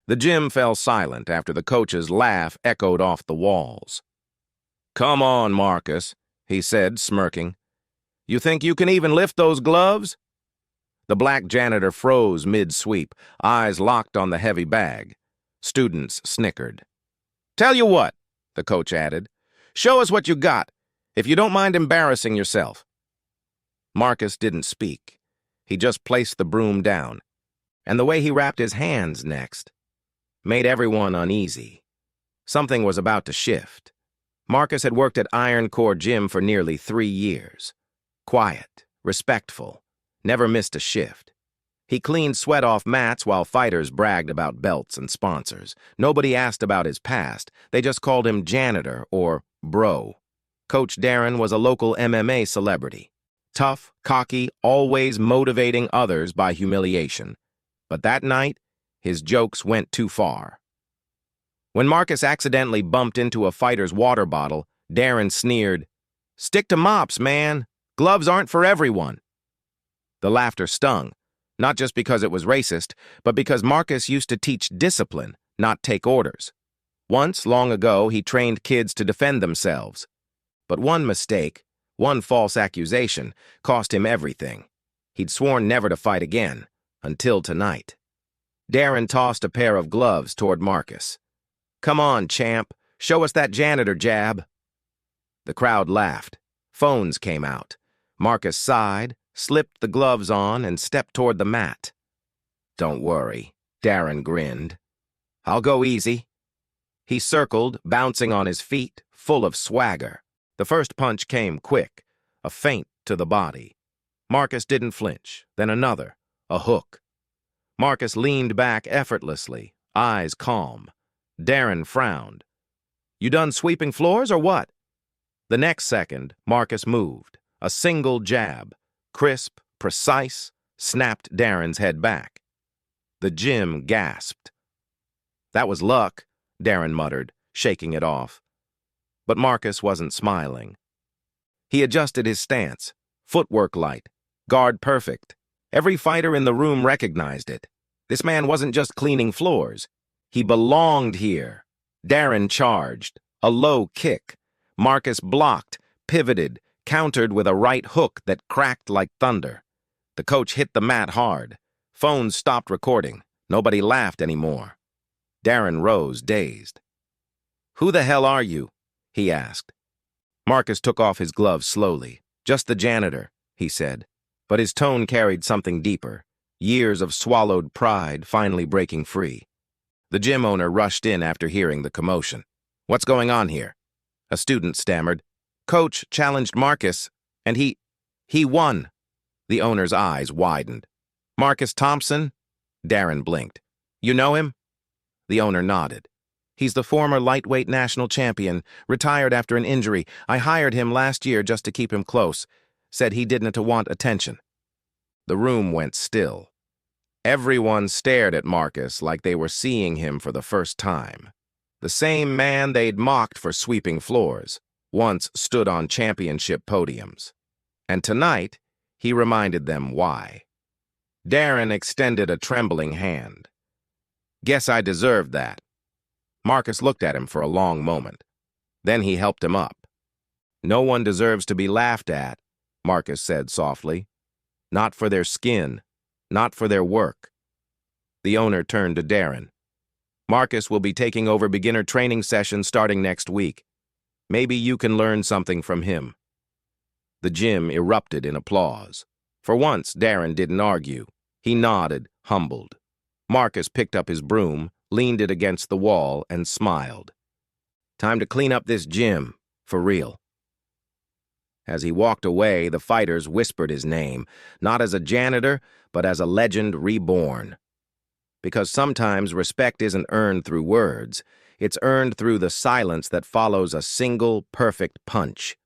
The gym fell silent after the coach's laugh echoed off the walls. "Come on, Marcus," he said, smirking. "You think you can even lift those gloves?" The black janitor froze mid-sweep, eyes locked on the heavy bag. Students snickered. "Tell you what," the coach added. "Show us what you got, if you don't mind embarrassing yourself." Marcus didn't speak. He just placed the broom down, and the way he wrapped his hands next made everyone uneasy. Something was about to shift. Marcus had worked at Iron Core Gym for nearly 3 years. Quiet, respectful, never missed a shift. He cleaned sweat off mats while fighters bragged about belts and sponsors. Nobody asked about his past. They just called him Janitor or Bro. Coach Darren was a local MMA celebrity. Tough, cocky, always motivating others by humiliation. But that night, his jokes went too far. When Marcus accidentally bumped into a fighter's water bottle, Darren sneered, "Stick to mops, man. Gloves aren't for everyone." The laughter stung, not just because it was racist, but because Marcus used to teach discipline, not take orders. Once, long ago, he trained kids to defend themselves. But one mistake, one false accusation, cost him everything. He'd sworn never to fight again, until tonight. Darren tossed a pair of gloves toward Marcus. "Come on, champ. Show us that janitor jab." The crowd laughed. Phones came out. Marcus sighed, slipped the gloves on, and stepped toward the mat. "Don't worry," Darren grinned. "I'll go easy." He circled, bouncing on his feet, full of swagger. The first punch came quick, a feint to the body. Marcus didn't flinch, then another, a hook. Marcus leaned back effortlessly, eyes calm. Darren frowned. "You done sweeping floors or what?" The next second, Marcus moved. A single jab, crisp, precise, snapped Darren's head back. The gym gasped. "That was luck," Darren muttered, shaking it off. But Marcus wasn't smiling. He adjusted his stance, footwork light, guard perfect. Every fighter in the room recognized it. This man wasn't just cleaning floors. He belonged here. Darren charged, a low kick. Marcus blocked, pivoted, countered with a right hook that cracked like thunder. The coach hit the mat hard. Phones stopped recording. Nobody laughed anymore. Darren rose, dazed. "Who the hell are you?" he asked. Marcus took off his gloves slowly. "Just the janitor," he said. But his tone carried something deeper. Years of swallowed pride finally breaking free. The gym owner rushed in after hearing the commotion. "What's going on here?" A student stammered. "Coach challenged Marcus, and he won." The owner's eyes widened. "Marcus Thompson?" Darren blinked. "You know him?" The owner nodded. "He's the former lightweight national champion, retired after an injury. I hired him last year just to keep him close. Said he didn't want attention." The room went still. Everyone stared at Marcus like they were seeing him for the first time. The same man they'd mocked for sweeping floors once stood on championship podiums. And tonight, he reminded them why. Darren extended a trembling hand. "Guess I deserved that." Marcus looked at him for a long moment. Then he helped him up. "No one deserves to be laughed at," Marcus said softly. "Not for their skin, not for their work." The owner turned to Darren. "Marcus will be taking over beginner training sessions starting next week. Maybe you can learn something from him." The gym erupted in applause. For once, Darren didn't argue. He nodded, humbled. Marcus picked up his broom, leaned it against the wall, and smiled. "Time to clean up this gym, for real." As he walked away, the fighters whispered his name, not as a janitor, but as a legend reborn. Because sometimes respect isn't earned through words, it's earned through the silence that follows a single perfect punch.